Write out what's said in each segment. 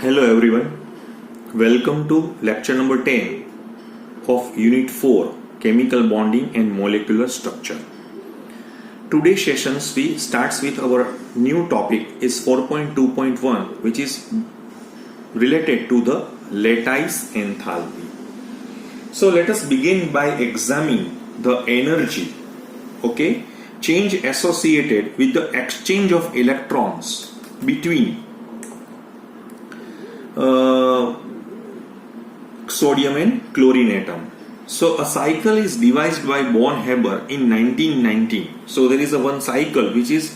Hello everyone, welcome to lecture number 10 of Unit 4 Chemical Bonding and Molecular Structure. Today's sessions we starts with our new topic is 4.2.1 which is related to the lattice enthalpy. So let us begin by examining the energy, change associated with the exchange of electrons between sodium and chlorine atom. So a cycle is devised by Born-Haber in 1919. So there is a one cycle which is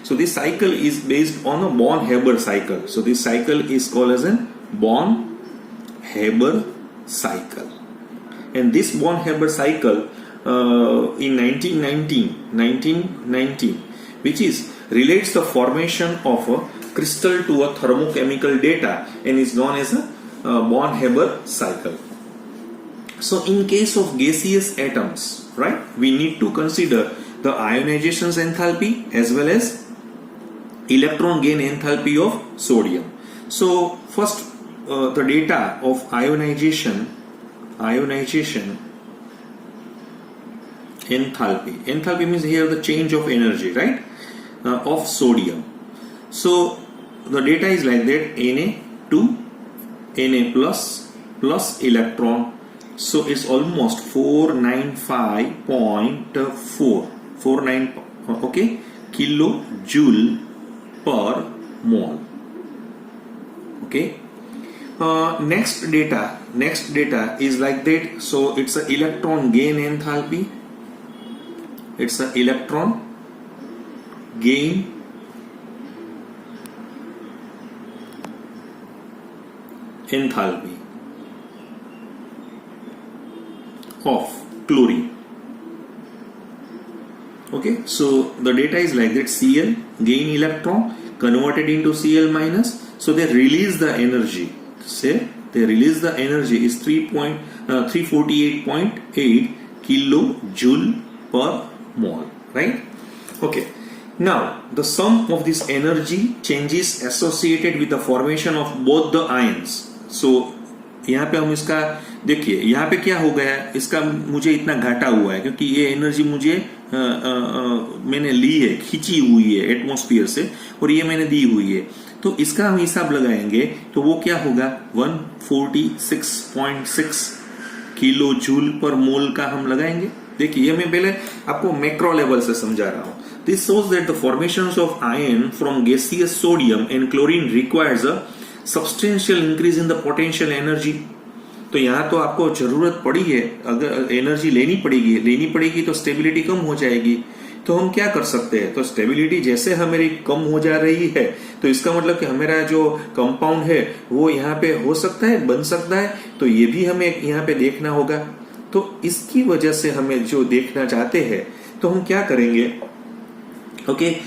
So this cycle is based on a Born-Haber cycle. So this cycle is called as a Born-Haber cycle. And this Born-Haber cycle in 1919, which is relates the formation of a crystal to a thermochemical data and is known as a Born-Haber cycle. So in case of gaseous atoms, right, we need to consider the ionization enthalpy as well as electron gain enthalpy of sodium. So first the data of ionization enthalpy means here the change of energy, right, of sodium. So the data is like that: Na to Na plus electron. So it's almost 495.4 kilojoule per mole. Next data is like that. So it's a electron gain enthalpy. It's a electron gain enthalpy of chlorine. So the data is like that: Cl gain electron converted into Cl minus. So they release the energy. Say they release the energy is 348.8 kilojoule per mole, right? Now the sum of this energy changes associated with the formation of both the ions. So यहाँ पे हम इसका देखिए, यहाँ पे क्या हो गया, इसका मुझे इतना घाटा हुआ है क्योंकि ये एनर्जी मुझे मैंने ली है, खींची हुई है एटमॉस्फेयर से, और ये मैंने दी हुई है. तो इसका हम हिसाब लगाएंगे तो वो क्या होगा, 146.6 किलो जूल पर मोल का हम लगाएंगे. देखिए ये मैं पहले आपको मैक्रो लेवल से समझा रहा हूं. This shows that the formations of ion from gaseous sodium and chlorine requires a substantial increase in the potential energy. तो यहाँ तो आपको जरूरत पड़ी है, अगर एनर्जी लेनी पड़ेगी तो स्टेबिलिटी कम हो जाएगी. तो हम क्या कर सकते हैं, तो स्टेबिलिटी जैसे हमारी कम हो जा रही है तो इसका मतलब कि हमारा जो कंपाउंड है वो यहाँ पे हो सकता है, बन सकता है. तो ये भी हमें यहाँ पे देखना होगा. तो इसकी वजह से हमें जो देखना चाहते हैं तो हम क्या करेंगे.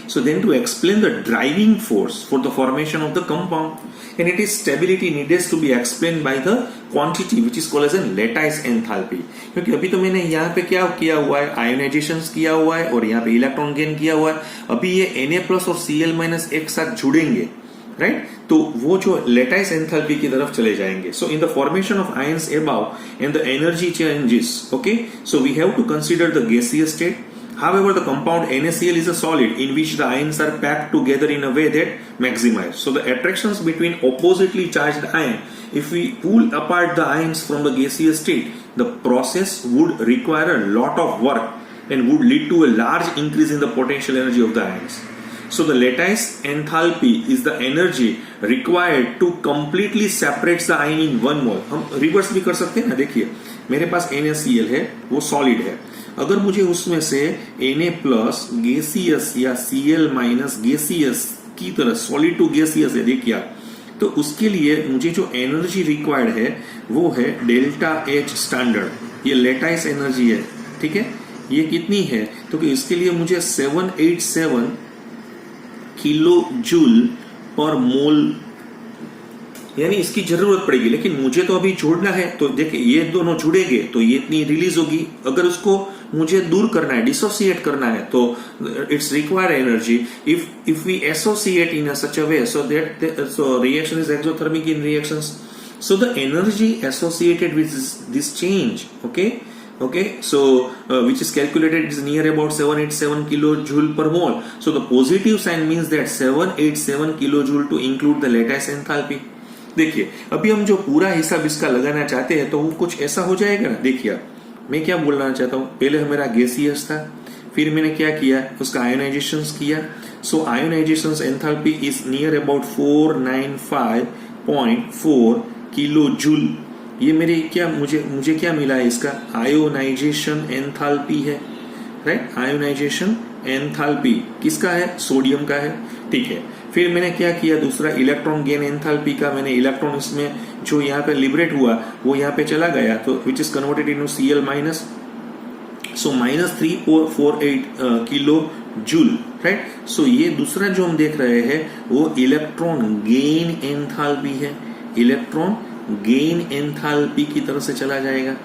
So then to explain the driving force for the formation of the compound, and it is stability needs to be explained by the quantity which is called as a lattice enthalpy. क्योंकि अभी तो मैंने यहाँ पे क्या किया हुआ है, आयोनाइजेशन किया हुआ है और यहाँ पे इलेक्ट्रॉन गेन किया हुआ है. अभी ये Na प्लस और Cl माइनस एक साथ जुड़ेंगे, राइट, तो वो जो lattice enthalpy की तरफ चले जाएंगे. So in the formation of ions above and the energy changes, so we have to consider the gaseous state. However, the compound NaCl is a solid in which the ions are packed together in a way that maximize. So the attractions between oppositely charged ions, if we pull apart the ions from the gaseous state, the process would require a lot of work and would lead to a large increase in the potential energy of the ions. So the lattice enthalpy is the energy required to completely separate the ion in one mole. हम reverse भी कर सकते हैं ना. देखिए मेरे पास NaCl है, वो सॉलिड है. अगर मुझे उसमें से Na प्लस गैसियस या Cl माइनस गैसियस की तरह सॉलिड टू गैसियस है, देखिए आप, तो उसके लिए मुझे जो एनर्जी रिक्वायर्ड है वो है डेल्टा H स्टैंडर्ड. ये लेटाइस एनर्जी है, ठीक है. ये कितनी है, तो कि इसके लिए मुझे 787 किलो जूल पर मोल यानी इसकी जरूरत पड़ेगी. लेकिन मुझे तो अभी जोड़ना है, तो देखिए ये दोनों जुड़ेंगे तो ये इतनी रिलीज होगी. अगर उसको मुझे दूर करना है, डिसोसिएट करना है, तो it's require energy. If we associate in such a way so that so reaction is exothermic in reactions. So the energy associated with this change, okay, so which is calculated is near about 787 kilojoule per mole. So the positive sign means that 787 kilojoule to include the lattice enthalpy. देखिए अभी हम जो पूरा हिसाब इसका लगाना चाहते हैं तो वो कुछ ऐसा हो जाएगा ना. देखिए मैं क्या बोलना चाहता हूँ, पहले मेरा गैसियस था, फिर मैंने क्या किया, उसका आयोनाइजेशन किया. So ionisation enthalpy is near about 495.4 kilo joule. ये मेरे क्या मुझे क्या मिला है, इसका आयोनाइजेशन एंथैल्पी है, राइट. आयोनाइजेशन एंथैल्पी किसका है, सोडियम का है, ठीक है. फिर मैंने क्या किया, दूसरा इलेक्ट्रॉन गेन एंथैल्पी का, मैंने इलेक्ट्रॉन इसमें जो यहाँ पे लिबरेट हुआ वो यहाँ पे चला गया, तो which is converted into Cl minus, so minus 348 kilo joule, right. So ये दूसरा जो हम देख रहे हैं वो इलेक्ट्रॉन गेन एंथैल्पी है, इलेक्ट्रॉन गेन एंथैल्पी की तरफ से चला जाएगा.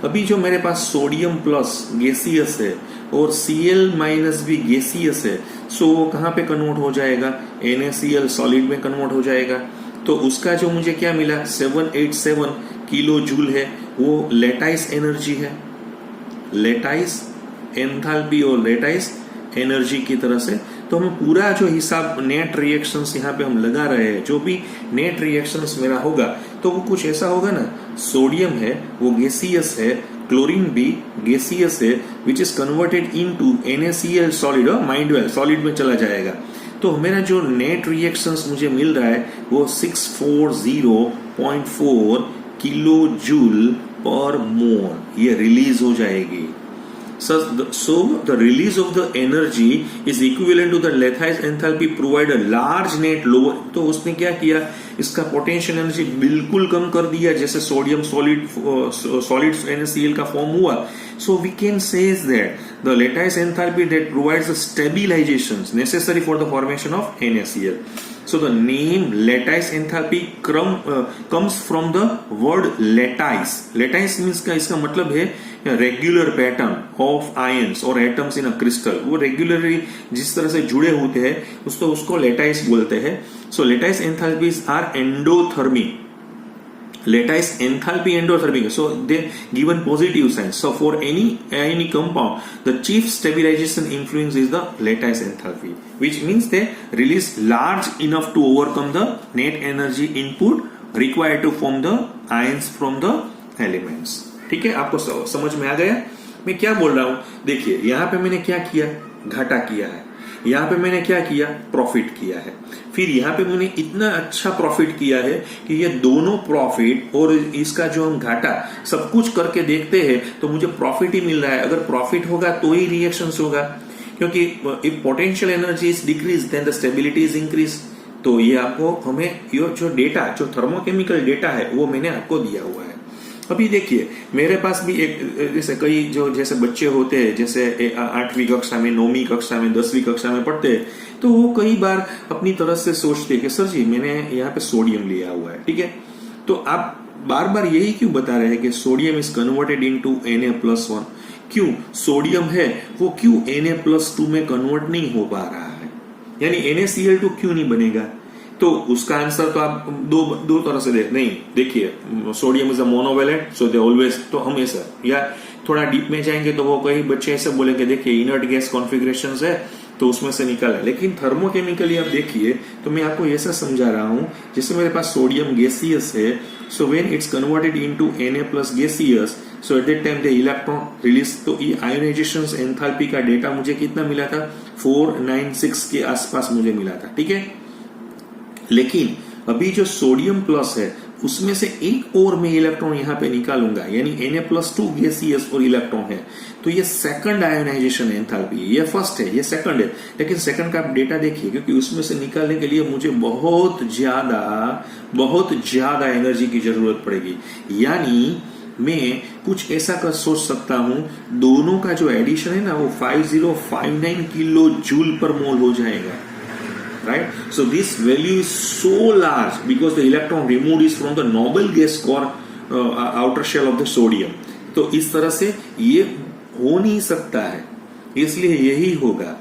अभी जो मेरे पास सोडियम प्लस गैसियस है और Cl माइनस भी गैसियस है, सो वो कहां पे कन्वर्ट हो जाएगा, NaCl सॉलिड में कन्वर्ट हो जाएगा. तो उसका जो मुझे क्या मिला 787 किलो जूल है, वो लेटाइस एनर्जी है, लेटाइस एंथैल्पी और लेटाइस एनर्जी की तरह से. तो हम पूरा जो हिसाब नेट रिएक्शंस यहाँ पे हम लगा रहे हैं, जो भी नेट रिएक्शंस मेरा होगा तो वो कुछ ऐसा होगा ना, सोडियम है वो गैसियस है, क्लोरीन भी गैसियस है, विच is converted into NaCl solid, mind well solid में चला जाएगा. तो मेरा जो नेट रिएक्शंस मुझे मिल रहा है वो 640.4 किलो जूल पर मोल ये रिलीज हो जाएगी. So the release of the energy is equivalent to the lattice enthalpy provide a large net lower. तो उसने क्या किया, इसका पोटेंशियल एनर्जी बिल्कुल कम कर दिया, जैसे सोडियम सॉलिड NaCl का फॉर्म हुआ. So we can say that the lattice enthalpy that provides the stabilizations necessary for the formation of NaCl. So the name lattice enthalpy comes from the word lattice. Lattice means का इसका मतलब है regular pattern of ions और atoms in a crystal. वो regularly जिस तरह से जुड़े होते हैं उसको लेटाइस बोलते हैं. So lattice enthalpies are endothermic. Lattice enthalpy endothermic, so they given positive signs. So for any compound, the chief stabilization influence is the lattice enthalpy, which means they release large enough to overcome the net energy input required to form the ions from the elements. ठीक है, आपको समझ में आ गया मैं क्या बोल रहा हूं. देखिए यहाँ पे मैंने क्या किया, घाटा किया है, यहाँ पे मैंने क्या किया, प्रॉफिट किया है. फिर यहाँ पे मैंने इतना अच्छा प्रॉफिट किया है कि ये दोनों प्रॉफिट और इसका जो हम घाटा सब कुछ करके देखते हैं तो मुझे प्रॉफिट ही मिल रहा है. अगर प्रॉफिट होगा तो ही रिएक्शंस होगा, क्योंकि if potential energy is decrease then the stability is increase. तो ये आपको हमें ये जो डेटा जो थर्मोकेमिकल डेटा है वो मैंने आपको दिया हुआ है. अभी देखिए मेरे पास भी एक जैसे कई जो जैसे बच्चे होते हैं, जैसे 8वीं कक्षा में 9वीं कक्षा में 10वीं कक्षा में पढ़ते हैं, तो वो कई बार अपनी तरफ से सोचते हैं कि सर जी मैंने यहाँ पे सोडियम लिया हुआ है, ठीक है, तो आप बार बार यही क्यों बता रहे हैं कि sodium is converted into Na+1. क्यों सोडियम है वो क्यों Na+2 में कन्वर्ट नहीं हो पा रहा है, यानी NaCl2 क्यों नहीं बनेगा. तो उसका आंसर तो आप दो तरह से नहीं. देखिए sodium is a monovalent, so they always, तो हम ऐसा या थोड़ा डीप में जाएंगे तो वो कई बच्चे ऐसे बोलेंगे देखिए इनर्ट गैस कॉन्फ़िगरेशंस है तो उसमें से निकाला. लेकिन थर्मोकेमिकली आप देखिए तो मैं आपको ऐसा समझा रहा हूं, जैसे मेरे पास सोडियम गैसियस है, so when it's converted into Na+ gaseous, so at that time the electron release. तो ये आयोनाइजेशन एंथैल्पी का डेटा मुझे कितना मिला था, 496 के आसपास मुझे मिला था, ठीक है. लेकिन अभी जो सोडियम प्लस है उसमें से एक और मैं इलेक्ट्रॉन यहाँ पे निकालूंगा, यानी Na+2 गैसियस और इलेक्ट्रॉन है, तो ये सेकंड आयोनाइजेशन एंथैल्पी. ये फर्स्ट है, ये सेकंड है, लेकिन सेकंड का आप डेटा देखिए, क्योंकि उसमें से निकालने के लिए मुझे बहुत ज्यादा एनर्जी की जरूरत पड़ेगी. यानी मैं कुछ ऐसा कर सोच सकता हूं, दोनों का जो एडिशन है ना वो 5059 किलो जूल पर मोल हो जाएगा. Right, so this value is so large because the electron removed is from the noble gas core outer shell of the sodium. तो इस तरह से ये हो नहीं सकता है, इसलिए यही होगा,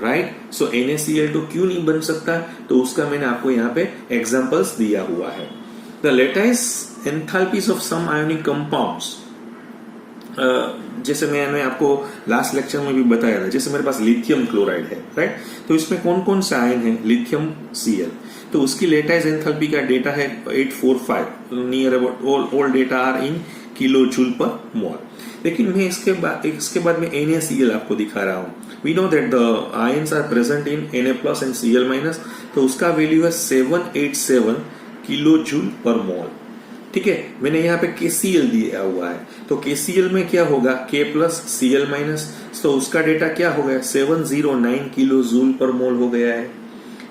राइट। सो NaCl2 क्यों नहीं बन सकता, तो उसका मैंने आपको यहाँ पे एग्जांपल्स दिया हुआ है। The lattice enthalpies of some ionic compounds, जैसे मैंने आपको लास्ट लेक्चर में भी बताया था, जैसे मेरे पास लिथियम क्लोराइड है, राइट। तो इसमें कौन कौन सा आयन है, लिथियम Cl, तो उसकी लेटाइस एंथैल्पी का डेटा है 845, near about all data are in kilo joule per mole. लेकिन मैं इसके बाद में NaCl आपको दिखा रहा हूं। We know that the ions are present in Na+ and Cl-, तो उसका वैल्यू है 787 किलो जूल पर मोल, ठीक है। मैंने यहाँ पे KCl दिया हुआ है, तो KCl में क्या होगा, K+Cl-, तो उसका डेटा क्या हो गया, 709 किलो जूल पर मोल हो गया है।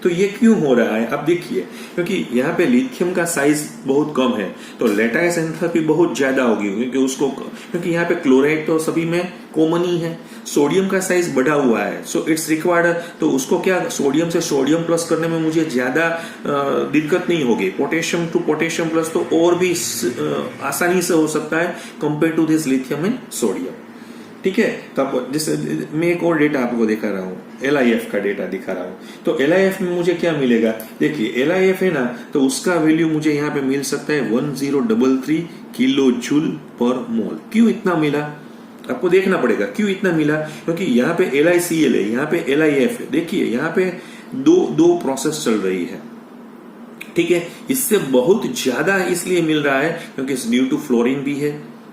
तो ये क्यों हो रहा है, अब देखिए, क्योंकि यहाँ पे लिथियम का साइज बहुत कम है, तो लेटाइस एंथैल्पी बहुत ज्यादा होगी, क्योंकि यहाँ पे क्लोराइड तो सभी में कॉमन ही है। सोडियम का साइज बढ़ा हुआ है, सो इट्स रिक्वायर्ड, तो उसको क्या सोडियम से सोडियम प्लस करने में मुझे ज्यादा दिक्कत नहीं होगी। पोटेशियम टू पोटेशियम प्लस तो और भी आसानी से हो सकता है compare to this lithium and sodium, ठीक है। तो जैसे मैं एक और डेटा आपको दिखा रहा हूँ, LiF का डेटा दिखा रहा हूँ। तो LiF में मुझे क्या मिलेगा, देखिए LiF है ना, तो उसका वैल्यू मुझे यहाँ पे मिल सकता है 1033 किलो जूल पर मोल। क्यों इतना मिला, आपको देखना पड़ेगा क्यों इतना मिला, क्योंकि यहाँ पे LiCl है, यहाँ पे LiF है। देखिए यहाँ पे दो प्रोसेस चल रही है, ठीक है। इससे बहुत ज्यादा इसलिए मिल रहा है क्योंकि ड्यू टू फ्लोरीन भी है,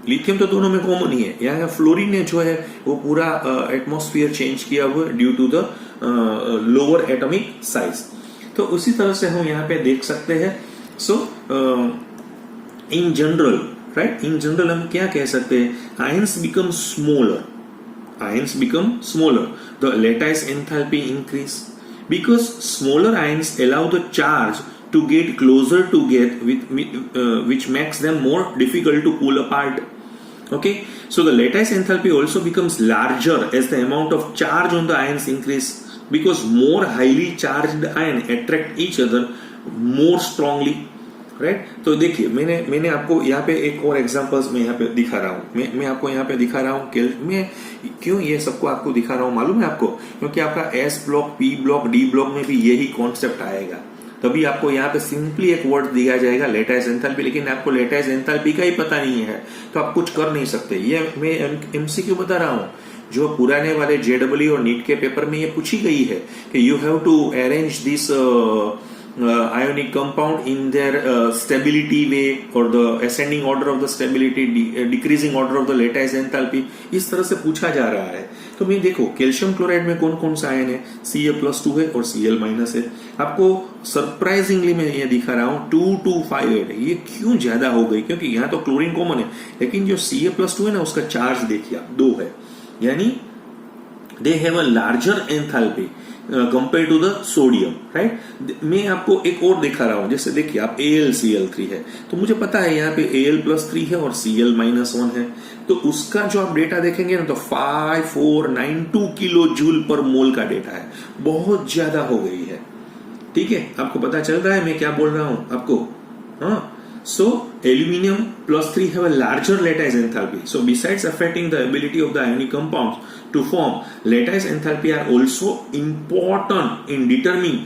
लिथियम तो दोनों में कॉमन ही है। यहाँ फ्लोरीन ने जो है वो पूरा एटमॉस्फेयर चेंज किया हुआ है due to the lower atomic size. तो उसी तरह से हम यहाँ पे देख सकते हैं। So in general, right, in general हम क्या कह सकते हैं, ions become smaller, the lattice enthalpy increase because smaller ions allow the charge to get closer together which makes them more difficult to pull apart. Okay, so the lattice enthalpy also becomes larger as the amount of charge on the ions increase because more highly charged ion attract each other more strongly, right? तो देखिए मैंने आपको यहाँ पे एक और examples में यहाँ पे दिखा रहा हूँ। मैं आपको यहाँ पे दिखा रहा हूँ कि मैं क्यों ये सबको आपको दिखा रहा हूँ मालूम है आपको, क्योंकि आपका S block, P block, D block में भी यही कॉन्सेप्ट आएगा। तभी आपको यहाँ पे सिंपली एक वर्ड दिया जाएगा लेटाइस एंथैल्पी, लेकिन आपको लेटाइस एंथैल्पी का ही पता नहीं है तो आप कुछ कर नहीं सकते। ये मैं MCQ बता रहा हूँ, जो पुराने वाले JEE और नीट के पेपर में ये पूछी गई है कि you have to arrange this ionic compound in their stability way or the ascending order of the stability, decreasing order of the lattice enthalpy, इस तरह से पूछा जा रहा है। तो मैं देखो कैल्शियम क्लोराइड में कौन कौन सा आयन है, Ca+2 है और Cl- है। आपको सरप्राइजिंगली मैं ये दिखा रहा हूँ 2258 है। ये क्यों ज्यादा हो गई, क्योंकि यहाँ तो क्लोरीन कॉमन है, लेकिन जो Ca+2 है ना उसका चार्ज देखिए आप 2 है, यानी they have a larger enthalpy compare to the sodium, right. मैं आपको एक और दिखा रहा हूं, जैसे देखिए आप AlCl3 है, तो मुझे पता है यहाँ पे Al+3 है और Cl-1 है, तो उसका जो आप डेटा देखेंगे ना तो 5492 किलो जूल पर मोल का डेटा है, बहुत ज्यादा हो गई है, ठीक है। आपको पता चल रहा है मैं क्या बोल रहा हूं आपको, हाँ। So aluminium +3 have a larger lattice enthalpy. So besides affecting the ability of the ionic compounds to form, lattice enthalpy are also important in determining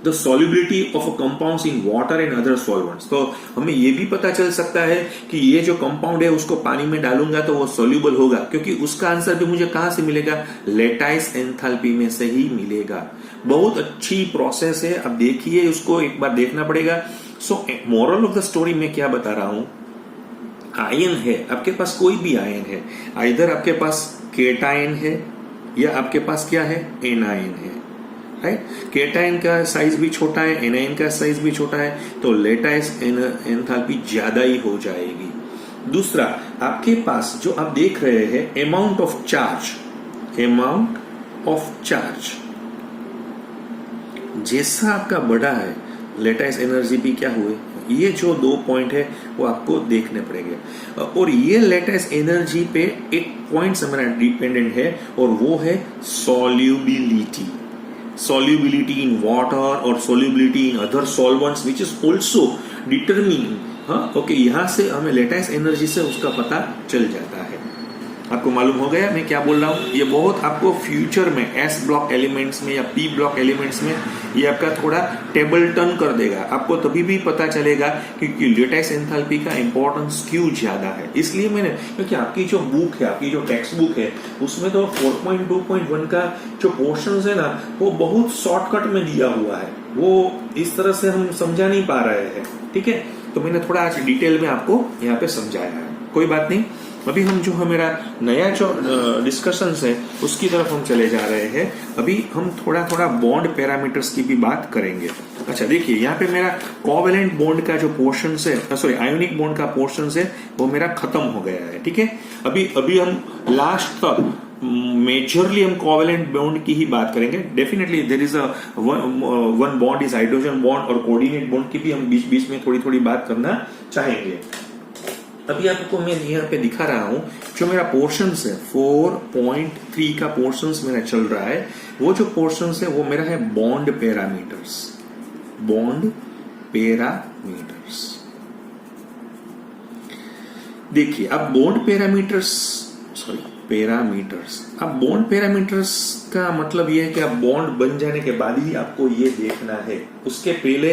the solubility of a compounds in water and other solvents. तो हमें ये भी पता चल सकता है कि ये जो कंपाउंड है उसको पानी में डालूंगा तो वो soluble होगा, क्योंकि उसका आंसर भी मुझे कहां से मिलेगा, लेटाइस एंथैल्पी में से ही मिलेगा। बहुत अच्छी प्रोसेस है, अब देखिए उसको एक बार देखना पड़ेगा। सो मोरल ऑफ द स्टोरी में क्या बता रहा हूं, आयन है, आपके पास कोई भी आयन है, आइदर आपके पास केटायन है या आपके पास क्या है, एनायन है, राइट। केटायन का साइज भी छोटा है, एनायन का साइज भी छोटा है, तो लेटाइस एंथैल्पी ज्यादा ही हो जाएगी। दूसरा, आपके पास जो आप देख रहे हैं अमाउंट ऑफ चार्ज जैसा आपका बढ़ा है, लेटाइस एनर्जी भी क्या हुए, ये जो 2 पॉइंट है वो आपको देखने पड़ेंगे। और ये लेटाइस एनर्जी पे एक पॉइंट से मेरा डिपेंडेंट है और वो है solubility in water और solubility in other solvents which is also determining, हाँ ओके, यहाँ से हमें लेटाइस एनर्जी से उसका पता चल जाता है। आपको मालूम हो गया मैं क्या बोल रहा हूँ? ये बहुत आपको फ्यूचर में एस ब्लॉक एलिमेंट्स में या पी ब्लॉक एलिमेंट्स में ये आपका थोड़ा टेबल टर्न कर देगा। आपको तभी भी पता चलेगा कि लेटेस्ट एंथैल्पी का इंपॉर्टेंस क्यों ज्यादा है। इसलिए मैंने, क्योंकि आपकी जो बुक है, आपकी जो टेक्स्ट बुक है, उसमें तो 4.2.1 का जो पोर्शन है ना, वो बहुत शॉर्टकट में दिया हुआ है, वो इस तरह से हम समझा नहीं पा रहे हैं। ठीक है, तो मैंने थोड़ा आज डिटेल में आपको यहाँ पे समझाया है। कोई बात नहीं, अभी हम जो है मेरा नया जो डिस्कशन है उसकी तरफ हम चले जा रहे हैं। अभी हम थोड़ा थोड़ा बॉन्ड पैरामीटर्स की भी बात करेंगे। अच्छा देखिए, यहाँ पे मेरा कोवेलेंट बॉन्ड का जो पोर्शन है, सॉरी आयोनिक बॉन्ड का पोर्शन है, वो मेरा खत्म हो गया है। ठीक है, अभी हम लास्ट तक मेजरली हम कोवेलेंट बॉन्ड की ही बात करेंगे। Definitely there is a one bond is hydrogen bond, और कोऑर्डिनेट बॉन्ड की भी हम बीच बीच में थोड़ी थोड़ी बात करना चाहेंगे। अभी आपको मैं यहाँ पे दिखा रहा हूं जो मेरा पोर्शन है 4.3 का पोर्शन मेरा चल रहा है। वो जो पोर्शन है वो मेरा है बॉन्ड पैरामीटर्स। बॉन्ड पैरामीटर्स, देखिए अब बॉन्ड पैरामीटर्स, सॉरी पैरामीटर्स, अब बॉन्ड पैरामीटर्स का मतलब ये है कि आप बॉन्ड बन जाने के बाद ही आपको ये देखना है, उसके पहले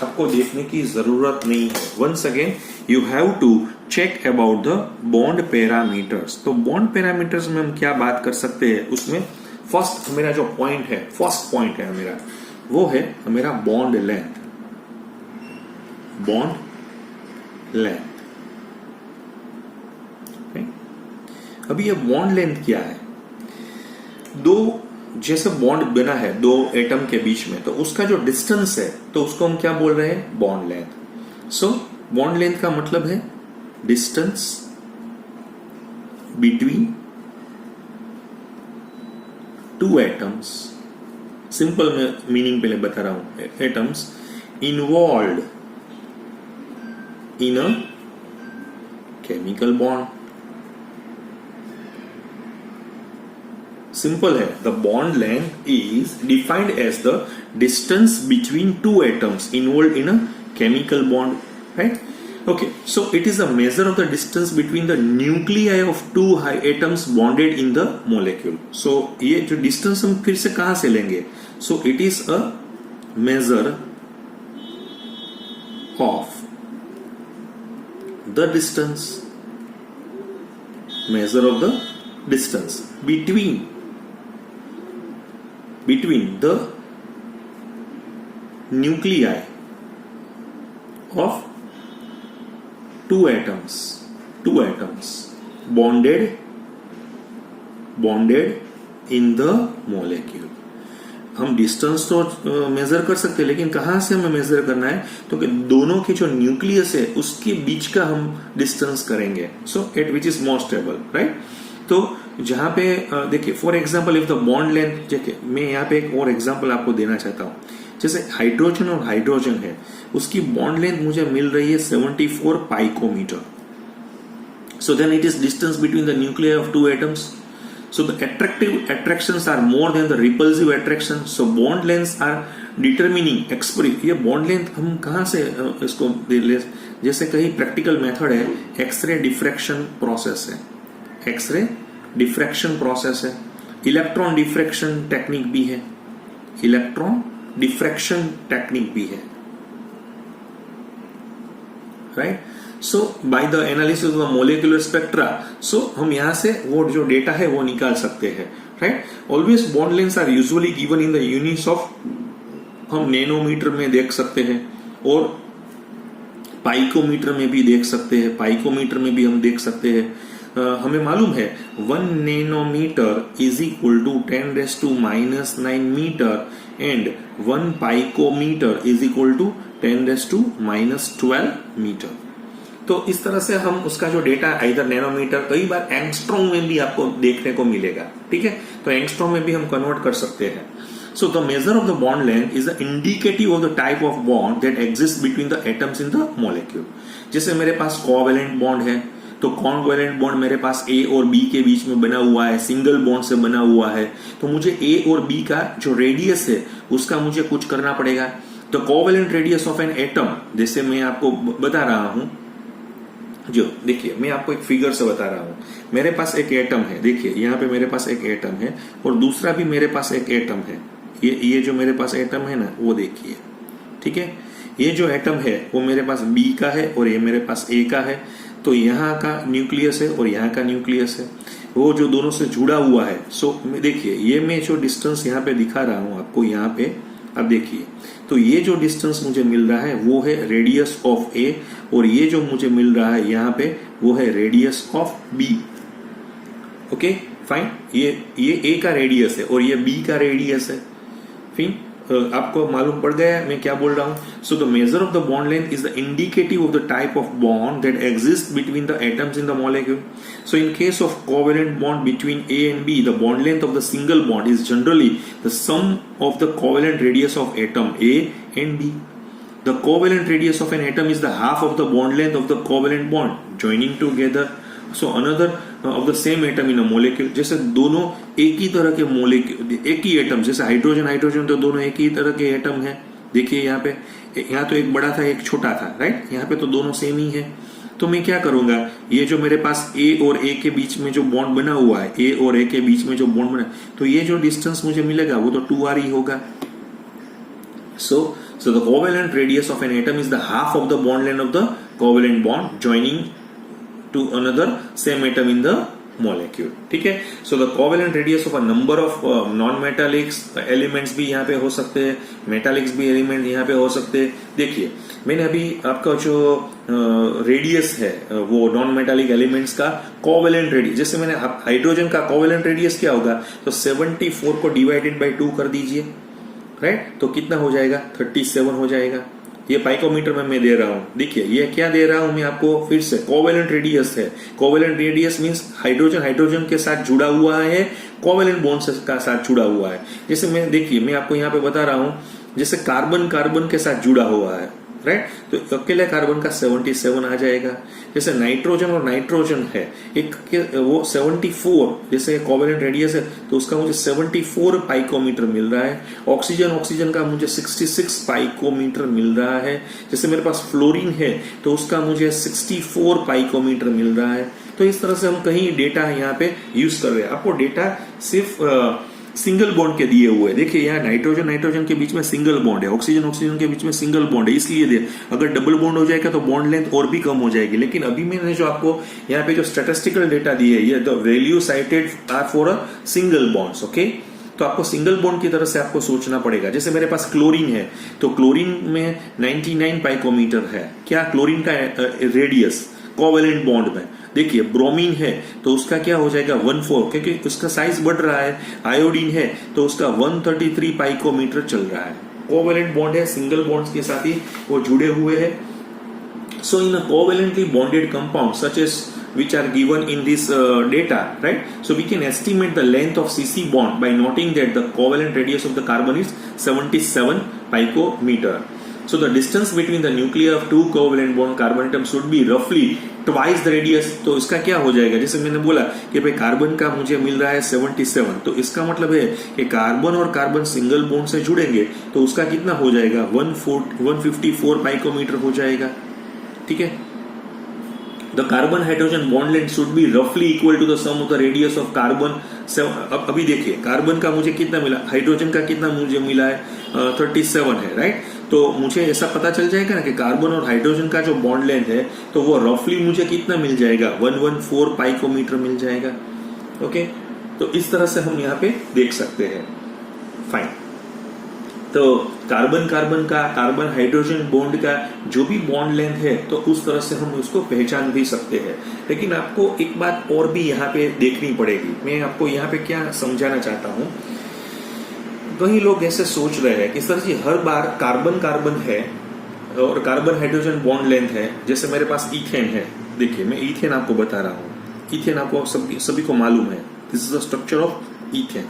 आपको देखने की जरूरत नहीं है। Once again you have to check about the bond parameters. तो बॉन्ड पैरामीटर्स में हम क्या बात कर सकते हैं, उसमें फर्स्ट मेरा जो पॉइंट है, फर्स्ट पॉइंट है मेरा, वो है मेरा बॉन्ड लेंथ। बॉन्ड लेंथ, अभी ये बॉन्ड लेंथ क्या है? दो जैसे बॉन्ड बना है दो एटम के बीच में, तो उसका जो डिस्टेंस है तो उसको हम क्या बोल रहे हैं? Bond length. So bond length का मतलब है distance between two atoms. Simple में मीनिंग पहले बता रहा हूं, atoms involved in a chemical bond. Simple है, the bond length is defined as the distance between two atoms involved in a chemical bond, right? Okay, so it is a measure of the distance between the nuclei of two atoms bonded in the molecule. So ये जो distance हम फिर से कहां से लेंगे? So it is a measure of the distance, measure of the distance between the nuclei of two atoms bonded in the molecule। हम distance तो मेजर कर सकते हैं, लेकिन कहां से हमें मेजर करना है? तो कि दोनों के जो न्यूक्लियस है उसके बीच का हम डिस्टेंस करेंगे। So at which is more stable, right? तो जहां पे देखिए for example if the bond length, देखिए मैं यहाँ पे एक और एग्जांपल आपको देना चाहता हूं। जैसे हाइड्रोजन और हाइड्रोजन है, उसकी बॉन्ड लेंथ मुझे मिल रही है 74 picometre. So then it is distance between the nuclear of two atoms. So the attractive attractions are more than the repulsive attraction. So bond lengths are determining express. ये bond length हम कहां से इसको जैसे कहीं प्रैक्टिकल मेथड है, X-ray diffraction process है, X-ray diffraction process है, इलेक्ट्रॉन डिफ्रैक्शन टेक्निक भी है, इलेक्ट्रॉन डिफ्रैक्शन टेक्निक भी है, right? So by the analysis of molecular spectra, सो हम यहां से वो जो डेटा है वो निकाल सकते हैं, right? Always bond lengths are usually given in the units of, हम नैनोमीटर में देख सकते हैं और पाइकोमीटर में भी देख सकते हैं, पाइकोमीटर में भी हम देख सकते हैं। हमें मालूम है 1 nanometre is equal to 10⁻⁻⁹ metre and 1 picometre is equal to 10⁻12 metre. तो इस तरह से हम उसका जो डेटा इधर नैनोमीटर, कई बार एंगस्ट्रॉम में भी आपको देखने को मिलेगा, ठीक है? तो एंगस्ट्रॉम में भी हम कन्वर्ट कर सकते हैं। So the measure of the bond length is the indicative of the type of bond that exists between the atoms in the molecule। जैसे मेरे पास कोवेलेंट बॉन्ड है, तो कोवेलेंट बॉन्ड मेरे पास A और B के बीच में बना हुआ है, सिंगल बॉन्ड से बना हुआ है, तो मुझे A और B का जो रेडियस है उसका मुझे कुछ करना पड़ेगा। तो covalent radius of an atom, जैसे मैं आपको बता रहा हूं, जो देखिए मैं आपको एक फिगर से बता रहा हूं, मेरे पास एक एटम है, देखिए यहाँ पे मेरे पास एक एटम है और दूसरा भी मेरे पास एक एटम है। ये जो मेरे पास एटम है ना वो देखिए, ठीक है, ये जो एटम है वो मेरे पास बी का है और ये मेरे पास ए का है। तो यहाँ का न्यूक्लियस है और यहाँ का न्यूक्लियस है, वो जो दोनों से जुड़ा हुआ है। सो देखिए ये मैं जो डिस्टेंस यहाँ पे दिखा रहा हूँ आपको यहाँ पे, अब देखिए तो ये जो डिस्टेंस मुझे मिल रहा है वो है रेडियस ऑफ ए और ये जो मुझे मिल रहा है यहाँ पे वो है radius of B. Okay fine, ये ए का रेडियस है और ये बी का रेडियस है। फिर आपको मालूम पड़ गया मैं क्या बोल रहा हूं। So the major of the bond length is the indicative of the type of bond that exist between the atoms in the molecule. So in case of covalent bond between A and B, the bond length of the single bond is generally the sum of the covalent radius of atom A and B. The covalent radius of an atom is the half of the bond length of the covalent bond joining together. So another of the same atom in a molecule, जैसे दोनों एक ही तरह के molecule, एक ही atom, जैसे hydrogen तो दोनों एक ही तरह के एटम है। देखिए यहाँ तो एक बड़ा था एक छोटा था, राइट, यहाँ पे तो दोनों सेम ही है। तो मैं क्या करूंगा, ये जो मेरे पास ए और ए के बीच में जो बॉन्ड बना हुआ है, ए और ए के बीच में जो बॉन्ड बना, तो ये जो डिस्टेंस मुझे मिलेगा वो तो 2r ही होगा। So the covalent radius of an atom is the half of the bond length of the covalent bond joining to another same atom in the molecule, ठीक है। So the covalent radius of a number of non-metallic elements भी यहाँ पे हो सकते हैं, metallics भी element यहाँ पे हो सकते हैं। देखिए मैंने अभी आपका जो रेडियस है वो नॉन मेटालिक एलिमेंट्स का कोवेलेंट रेडियस, जैसे मैंने हाइड्रोजन का कोवेलेंट रेडियस क्या होगा, तो 74 को डिवाइडेड बाई 2 कर दीजिए, राइट, तो कितना हो जाएगा, 37 हो जाएगा। ये पाइकोमीटर में मैं दे रहा हूं, देखिए ये क्या दे रहा हूं मैं आपको फिर से, कोवेलेंट रेडियस है। कोवेलेंट रेडियस मींस हाइड्रोजन के साथ जुड़ा हुआ है, कोवेलेंट बॉन्ड का साथ जुड़ा हुआ है। जैसे मैं देखिए मैं आपको यहाँ पे बता रहा हूं, जैसे कार्बन के साथ जुड़ा हुआ है, राइट, तो अकेले कार्बन का 77 आ जाएगा। जैसे नाइट्रोजन और नाइट्रोजन है एक वो 74, जैसे कोवेलेंट रेडियस है तो उसका मुझे 74 पाइकोमीटर मिल रहा है। ऑक्सीजन का मुझे 66 पाइकोमीटर मिल रहा है। जैसे मेरे पास फ्लोरीन है तो उसका मुझे 64 पाइकोमीटर मिल रहा है। तो इस तरह से हम कहीं डेटा यहाँ पे यूज कर रहे हैं। आपको डेटा सिर्फ सिंगल बॉन्ड के दिए हुए, देखिए यहाँ नाइट्रोजन के बीच में सिंगल बॉन्ड है, ऑक्सीजन के बीच में सिंगल बॉन्ड है, इसलिए दे, अगर डबल बॉन्ड हो जाएगा तो बॉन्ड लेंथ और भी कम हो जाएगी। लेकिन अभी मैंने जो आपको यहाँ पे जो स्टैटिस्टिकल डेटा दिए, ये the value cited are for a single bonds, okay. तो आपको सिंगल बॉन्ड की तरह से आपको सोचना पड़ेगा। जैसे मेरे पास क्लोरीन है तो क्लोरीन में 99 पाइकोमीटर है, क्या क्लोरीन का रेडियस कोवेलेंट बॉन्ड में। देखिए ब्रोमीन है तो उसका क्या हो जाएगा 14, क्योंकि उसका साइज बढ़ रहा है। आयोडीन है तो उसका 133 पाइकोमीटर चल रहा है। कोवेलेंट बॉन्ड है, सिंगल बॉन्ड्स के साथ ही वो जुड़े हुए हैं। So in a covalently bonded compound such as which are given in this data, right? So we can estimate the length of CC bond by noting that the covalent radius of the carbon is 77 picometer. So the distance between the nuclei of two covalent bond carbon atoms should be roughly twice the radius. तो इसका क्या हो जाएगा, जैसे मैंने बोला कि भाई कार्बन का मुझे मिल रहा है 77, तो इसका मतलब है कि कार्बन और कार्बन सिंगल बॉन्ड से जुड़ेंगे तो उसका कितना हो जाएगा 154 पाइकोमीटर हो जाएगा, ठीक है। The carbon hydrogen bond length should be roughly equal to the sum of the radius of carbon. अब अभी देखिए कार्बन का मुझे कितना मिला, हाइड्रोजन का कितना मुझे मिला है 37 है, राइट। तो मुझे ऐसा पता चल जाएगा ना कि कार्बन और हाइड्रोजन का जो बॉन्ड लेंथ है तो वो रफली मुझे कितना मिल जाएगा 114 पाइकोमीटर मिल जाएगा, ओके। तो इस तरह से हम यहाँ पे देख सकते हैं, फाइन। तो कार्बन हाइड्रोजन बॉन्ड का जो भी बॉन्ड लेंथ है तो उस तरह से हम उसको पहचान भी सकते हैं। लेकिन आपको एक बात और भी यहाँ पे देखनी पड़ेगी। मैं आपको यहाँ पे क्या समझाना चाहता हूँ, कई लोग ऐसे सोच रहे हैं कि सर जी हर बार कार्बन है और कार्बन हाइड्रोजन बॉन्ड लेंथ है। जैसे मेरे पास इथेन है, देखिए मैं इथेन आपको बता रहा हूँ, इथेन आपको सभी को मालूम है, this is the structure of ethane,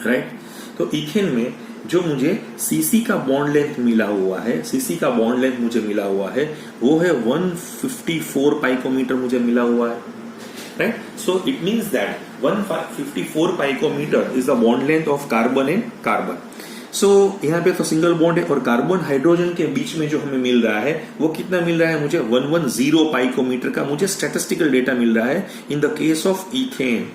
right. तो इथेन में जो मुझे सीसी का बॉन्ड लेंथ मिला हुआ है, सीसी का बॉन्ड लेंथ मुझे मिला हुआ है वो है 154 पाइकोमीटर मुझे मिला हुआ है, right. So it means that 154 picometer is the bond length of carbon and carbon. सो यहाँ पे तो सिंगल बॉन्ड है और कार्बन हाइड्रोजन के बीच में जो हमें मिल रहा है वो कितना मिल रहा है मुझे 110 पाइकोमीटर का मुझे स्टैटिस्टिकल डेटा मिल रहा है in the case of ethane.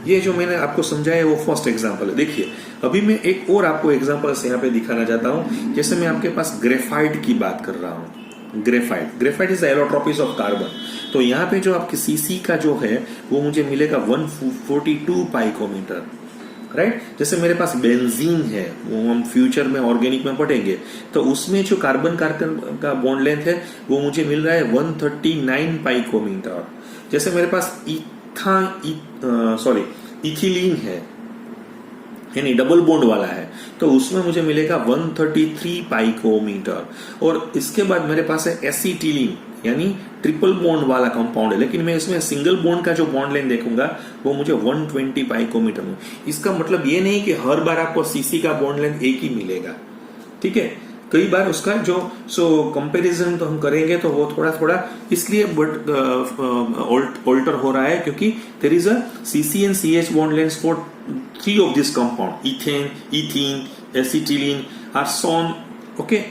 ये जो मैंने आपको समझाया वो फर्स्ट एग्जांपल है। देखिए अभी मैं एक और आपको एग्जांपल्स यहाँ पे दिखाना चाहता हूँ। जैसे मैं आपके पास ग्रेफाइट की बात कर रहा हूँ, ग्रेफाइट इज एलोट्रोपिस ऑफ कार्बन। तो यहाँ पे जो आपकी सीसी का जो है वो मुझे मिलेगा 142 पाइकोमीटर, राइट। जैसे मेरे पास बेंजीन है, वो हम फ्यूचर में ऑर्गेनिक में पढ़ेंगे, तो उसमें जो कार्बन का बॉन्ड लेंथ है वो मुझे मिल रहा है 139 पाइकोमीटर। जैसे मेरे पास इथिलीन है यानी डबल बॉन्ड वाला है, तो उसमें मुझे मिलेगा 133 पाइकोमीटर। और इसके बाद मेरे पास है एसिटिलीन यानी ट्रिपल बॉन्ड वाला कंपाउंड है, लेकिन मैं इसमें सिंगल बॉन्ड का जो बॉन्ड लेंथ देखूंगा वो मुझे 120 पाइकोमीटर में। इसका मतलब ये नहीं कि हर बार आपको सीसी का बॉन्ड लेंथ एक ही मिलेगा, ठीक है। कई बार उसका जो कंपैरिजन तो हम करेंगे तो वो थोड़ा इसलिए ऑल्टर हो रहा है क्योंकि there is a CC and CH bond length for 3 of this compound, ethene, acetylene are shown, okay.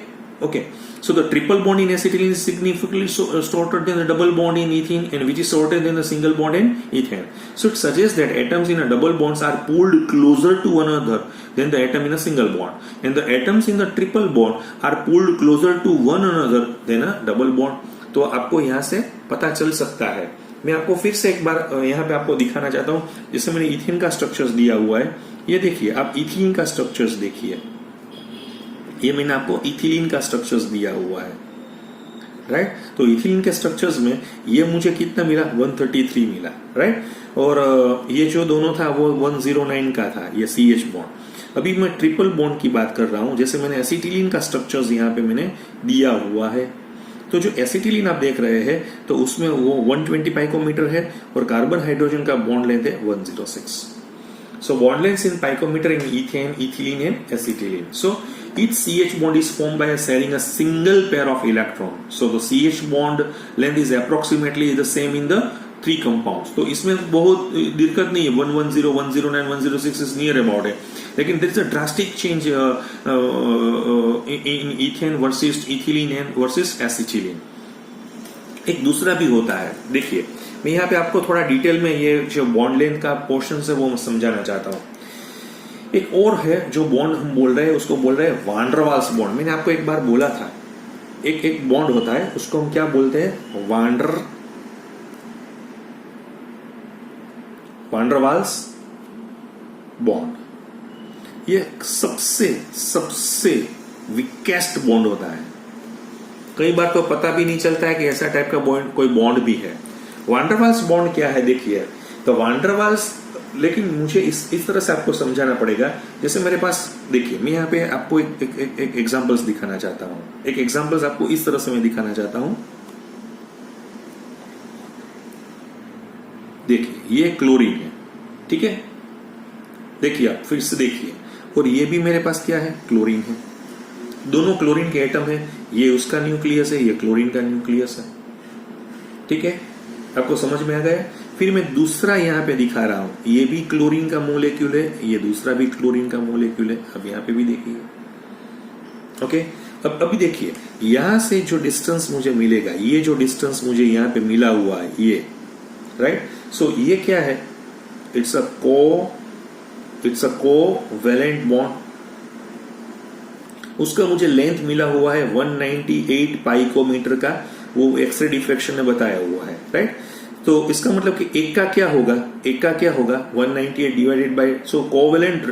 So the triple bond in acetylene is significantly shorter than the double bond in ethene, and which is shorter than the single bond in ethane. So it suggests that atoms in a double bonds are pulled closer to one another than the atom in a single bond, and the atoms in the triple bond are pulled closer to one another than a double bond. तो आपको यहाँ से पता चल सकता है। मैं आपको फिर से एक बार यहाँ पे आपको दिखाना चाहता हूँ। जैसे मैंने इथेन का स्ट्रक्चर्स दिया हुआ है, ये देखिए आप इथीन का स्ट्रक्चर्स देखिए, ये मैंने आपको इथिलीन का स्ट्रक्चर्स दिया हुआ है, राइट। तो इथिलीन के स्ट्रक्चर्स में ये मुझे कितना मिला 133 मिला, राइट। और ये जो दोनों था वो 109 का था, ये CH बॉन्ड। अभी मैं ट्रिपल बॉन्ड की बात कर रहा हूं। जैसे मैंने एसिटिलीन का स्ट्रक्चर्स यहाँ पे मैंने दिया हुआ है, तो जो एसिटिलीन आप देख रहे हैं तो उसमें वो 120 पाइकोमीटर है और कार्बन हाइड्रोजन का बॉन्ड लेंथ है 106। So bond lengths in picometer in ethane, ethylene and acetylene. So each CH bond is formed by sharing a single pair of electrons. So the CH bond length is approximately the same in the 3 compounds. तो इसमें बहुत दिक्कत नहीं है, 110, 109, 106 is near about it. लेकिन there is a drastic change in ethane versus ethylene and versus acetylene. एक दूसरा भी होता है, देखिए मैं यहाँ पे आपको थोड़ा डिटेल में ये जो बॉन्ड लेंथ का पोर्शन है वो मैं समझाना चाहता हूँ। एक और है जो बॉन्ड हम बोल रहे हैं, उसको बोल रहे हैं वान डर वाल्स बॉन्ड। मैंने आपको एक बार बोला था एक बॉन्ड होता है, उसको हम क्या बोलते हैं, वान डर वाल्स बॉन्ड। ये सबसे वीकेस्ट बॉन्ड होता है। कई बार तो पता भी नहीं चलता है कि ऐसा टाइप का बॉन्ड कोई बॉन्ड भी है। वान डर वाल्स बॉन्ड क्या है देखिए, तो वान डर वाल्स, लेकिन मुझे इस तरह से आपको समझाना पड़ेगा। जैसे मेरे पास देखिए, मैं यहाँ पे आपको एक एग्जांपल्स दिखाना चाहता हूँ। एक एग्जांपल्स आपको इस तरह से मैं दिखाना चाहता हूँ। देखिए ये क्लोरीन है, ठीक है। देखिए आप फिर से देखिए, और ये भी मेरे पास क्या है, क्लोरीन है। दोनों क्लोरीन के एटम है, ये उसका न्यूक्लियस है, ये क्लोरीन का न्यूक्लियस है, ठीक है। आपको समझ में आ गया। फिर मैं दूसरा यहाँ पे दिखा रहा हूं, ये भी क्लोरीन का मोलेक्यूल है, ये दूसरा भी क्लोरीन का मोलेक्यूल है। अब यहाँ पे भी देखिए, ओके। अब अभी देखिए यहां से जो डिस्टेंस मुझे मिलेगा, ये जो डिस्टेंस मुझे यहाँ पे मिला हुआ है ये, राइट। सो ये क्या है, इट्स अ कोवैलेंट बॉन्ड। उसका मुझे लेंथ मिला हुआ है 198 पाइकोमीटर का, वो एक्सरे डिफ्रेक्शन ने बताया हुआ है, राइट। तो इसका मतलब कि एक का क्या होगा, 198 divided by, so covalent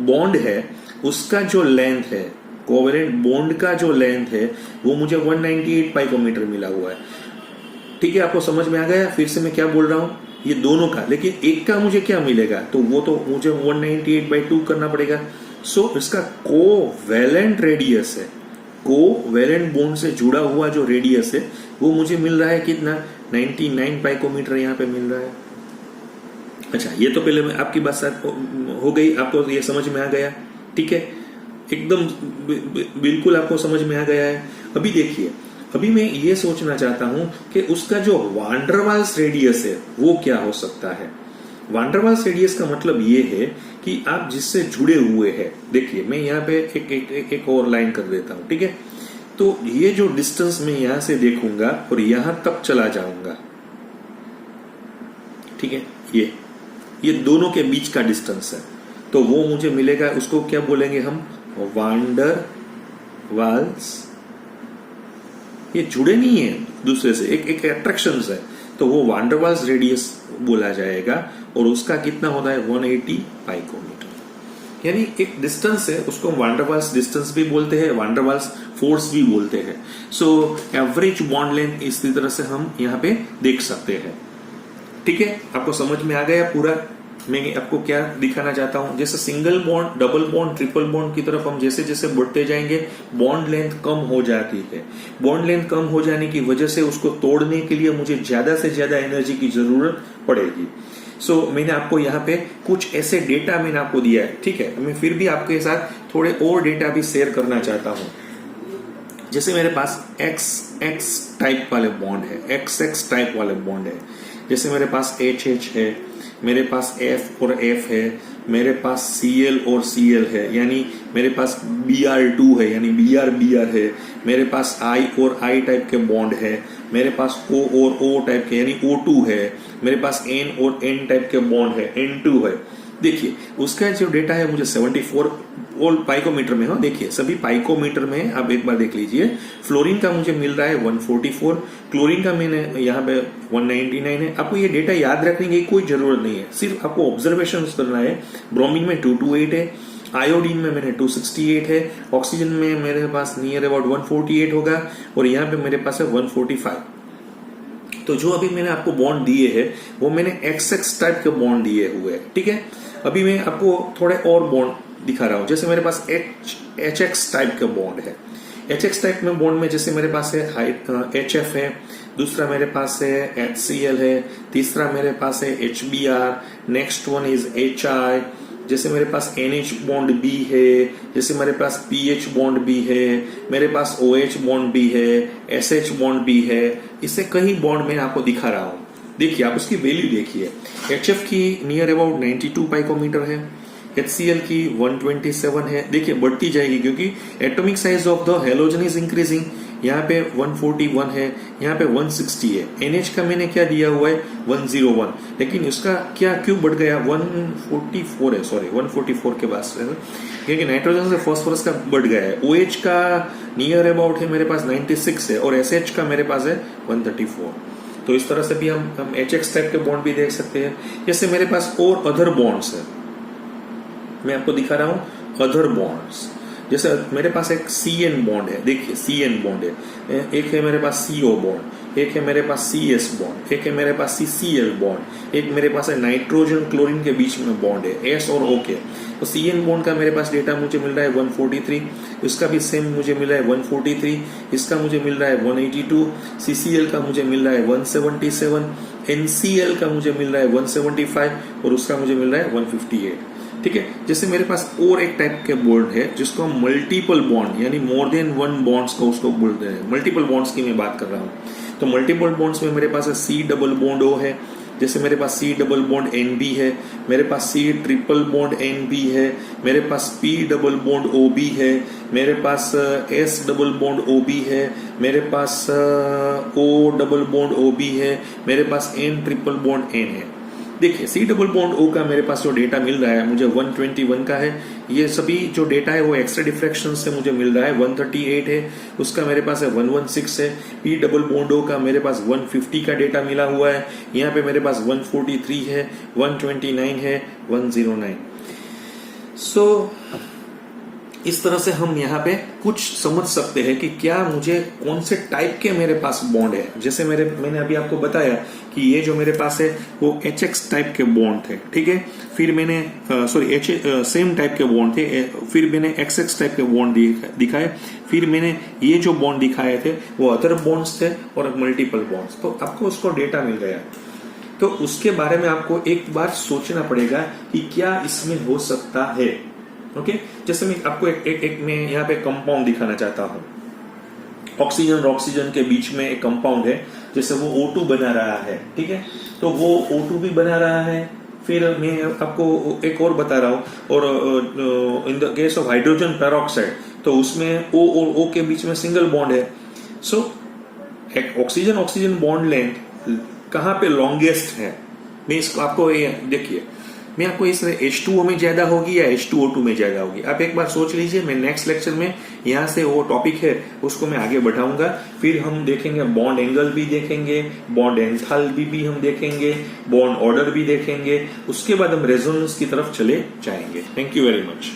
bond है उसका जो लेंथ है, कोवैलेंट बॉन्ड का जो लेंथ है वो मुझे 198 पाइकोमीटर मिला हुआ है, ठीक है। आपको समझ में आ गया। फिर से मैं क्या बोल रहा हूं, ये दोनों का, लेकिन एक का मुझे क्या मिलेगा, तो वो तो मुझे 198/2 करना पड़ेगा। सो इसका कोवैलेंट रेडियस है, कोवैलेंट बॉन्ड से जुड़ा हुआ जो रेडियस है वो मुझे मिल रहा है कितना, 99 पाइकोमीटर यहाँ पे मिल रहा है। अच्छा, ये तो पहले मैं आपकी बात साथ हो गई, आपको ये समझ में आ गया, ठीक है, एकदम बिल्कुल आपको समझ में आ गया है। अभी देखिए, अभी मैं ये सोचना चाहता हूं कि उसका जो वान डर वाल्स रेडियस है वो क्या हो सकता है। वान डर वाल्स रेडियस का मतलब ये है कि आप जिससे जुड़े हुए हैं, देखिए मैं यहाँ पे एक और लाइन कर देता हूं, ठीक है। तो ये जो डिस्टेंस मैं यहां से देखूंगा और यहां तक चला जाऊंगा, ठीक है, ये दोनों के बीच का डिस्टेंस है, तो वो मुझे मिलेगा, उसको क्या बोलेंगे हम, वांडर वाल्स। ये जुड़े नहीं है दूसरे से, एक अट्रैक्शन है, तो वो वांडर वाल्स रेडियस बोला जाएगा और उसका कितना होता है 180 पाइकोमीटर। यानी एक डिस्टेंस है, उसको वांडर वाल्स डिस्टेंस भी बोलते हैं, वांडर वाल्स फोर्स भी बोलते हैं। सो एवरेज बॉन्ड लेंथ इसी तरह से हम यहाँ पे देख सकते हैं, ठीक है। आपको समझ में आ गया पूरा मैं आपको क्या दिखाना चाहता हूं। जैसे single bond, double bond, triple bond की तरफ हम जैसे जैसे बढ़ते जाएंगे बॉन्ड लेंथ कम हो जाती है। बॉन्ड लेंथ कम हो जाने की वजह से उसको तोड़ने के लिए मुझे ज्यादा से ज्यादा एनर्जी की जरूरत पड़ेगी। सो मैंने आपको यहाँ पे कुछ ऐसे डेटा मैंने आपको दिया है, ठीक है। मैं फिर भी आपके साथ थोड़े और डेटा भी शेयर करना चाहता हूं। जैसे मेरे पास XX टाइप वाले बॉन्ड है, XX टाइप वाले बॉन्ड है, जैसे मेरे पास HH है, मेरे पास F और F है, मेरे पास Cl और Cl है, यानी मेरे पास Br2 है, यानी Br है, मेरे पास I और I टाइप के बॉन्ड है, मेरे पास O और O टाइप के यानी O2 है, मेरे पास N और N टाइप के बॉन्ड है, N2 है। देखिए उसका जो डेटा है मुझे 74 ऑल पाइकोमीटर में हो, देखिए सभी पाइकोमीटर में। आप एक बार देख लीजिए, फ्लोरीन का मुझे मिल रहा है 144, क्लोरीन का मैंने यहाँ पे 199 है। आपको ये डेटा याद रखने की कोई जरूरत नहीं है, सिर्फ आपको ऑब्जर्वेशन करना है। ब्रोमीन में 228 है, आयोडीन में मैंने 268 है, ऑक्सीजन में मेरे पास नियर अबाउट 148 होगा और यहाँ पे मेरे पास है 145। तो जो अभी मैंने आपको बॉन्ड दिए हैं वो मैंने XX टाइप के बॉन्ड दिए हुए हैं, ठीक है। अभी मैं आपको थोड़े और बॉन्ड दिखा रहा हूं। जैसे मेरे पास HX टाइप के बॉन्ड है, HX टाइप में बॉन्ड में जैसे मेरे पास है HF है, दूसरा मेरे पास है HCl है, तीसरा मेरे पास है HBr, next one is HI, जैसे मेरे पास NH बॉन्ड B है, जैसे मेरे पास PH बॉन्ड B है, मेरे पास OH बॉन्ड B है, SH बॉन्ड B है। इससे कई बॉन्ड मैं आपको दिखा रहा हूं। देखिए आप उसकी वैल्यू देखिए, HF की नियर अबाउट 92 पाइकोमीटर है, HCl की 127 है। देखिए बढ़ती जाएगी क्योंकि atomic size of the halogen is increasing. यहाँ पे 141 है, यहाँ पे 160 है। NH का मैंने क्या दिया हुआ है 101, लेकिन इसका क्या क्यों बढ़ गया 144 है, सॉरी 144 के पास, क्योंकि नाइट्रोजन से फास्फोरस का बढ़ गया है। OH का नियर अबाउट है मेरे पास 96 है और SH का मेरे पास है 134। तो इस तरह से भी हम HX टाइप के बॉन्ड भी देख सकते हैं। जैसे मेरे पास और अदर बॉन्ड्स है, मैं आपको दिखा रहा हूं अदर बॉन्ड्स। जैसे मेरे पास एक CN बॉन्ड है, देखिए CN बॉन्ड है, एक है मेरे पास CO बॉन्ड, एक है मेरे पास CS बॉन्ड, एक है मेरे पास CCl बॉन्ड, एक मेरे पास है नाइट्रोजन क्लोरीन के बीच में बॉन्ड है S और O के। तो CN बॉन्ड का मेरे पास डेटा मुझे मिल रहा है 143, इसका भी सेम मुझे मिल रहा है 143, इसका मुझे मिल रहा है 182, CCl का मुझे मिल रहा है 177, NCl का मुझे मिल रहा है 175 और उसका मुझे मिल रहा है 158। ठीक है। जैसे मेरे पास और एक टाइप के बॉन्ड है जिसको हम मल्टीपल बॉन्ड यानी मोर देन वन बॉन्ड्स को उसको बोलते हैं। मल्टीपल बॉन्ड्स की मैं बात कर रहा हूँ। तो मल्टीपल बॉन्ड्स में मेरे पास है C डबल बॉन्ड O है, जैसे मेरे पास C डबल बॉन्ड NB है, मेरे पास C ट्रिपल बॉन्ड NB है, मेरे पास P डबल बॉन्ड OB है, मेरे पास S डबल बॉन्ड OB है, मेरे पास O डबल बॉन्ड OB है, मेरे पास N ट्रिपल बॉन्ड N है। देखिए C डबल बॉन्ड O का मेरे पास जो डेटा मिल रहा है मुझे 121 का है। ये सभी जो डेटा है वो एक्सरे डिफ्रैक्शन से मुझे मिल रहा है 138 है, उसका मेरे पास है 116 है। P डबल बॉन्ड O का मेरे पास 150 का डेटा मिला हुआ है, यहाँ पे मेरे पास 143 है, 129 है, 109। सो इस तरह से हम यहाँ पे कुछ समझ सकते हैं कि क्या मुझे कौन से टाइप के मेरे पास बॉन्ड है। जैसे मैंने अभी आपको बताया कि ये जो मेरे पास है वो HX टाइप के बॉन्ड थे, ठीक है। फिर मैंने सेम टाइप के बॉन्ड थे, फिर मैंने XX टाइप के बॉन्ड दिखाए, फिर मैंने ये जो बॉन्ड दिखाए थे वो अदर बॉन्ड्स थे और मल्टीपल बॉन्ड्स। तो आपको उसको डेटा मिल गया, तो उसके बारे में आपको एक बार सोचना पड़ेगा कि क्या इसमें हो सकता है। ओके जैसे मैं आपको एक मैं यहाँ पे कंपाउंड दिखाना चाहता हूँ। ऑक्सीजन और ऑक्सीजन के बीच में एक कंपाउंड है, जैसे वो O2 बना रहा है, ठीक है। तो वो O2 भी बना रहा है, फिर मैं आपको एक और बता रहा हूँ, और in the case of hydrogen peroxide तो उसमें O और O के बीच में सिंगल बॉन्ड है। सो एक ऑक्सीजन ऑक्सीजन बॉन्ड लेंथ कहाँ पे लॉन्गेस्ट है, मैं इसको आपको देखिए, मैं आपको इसमें H2O में ज्यादा होगी या H2O2 में ज्यादा होगी, आप एक बार सोच लीजिए। मैं नेक्स्ट लेक्चर में यहाँ से वो टॉपिक है उसको मैं आगे बढ़ाऊंगा, फिर हम देखेंगे बॉन्ड एंगल भी देखेंगे, बॉन्ड एंथैल्पी भी हम देखेंगे, बॉन्ड ऑर्डर भी देखेंगे, उसके बाद हम रेजोनेंस की तरफ चले जाएंगे। Thank you very much.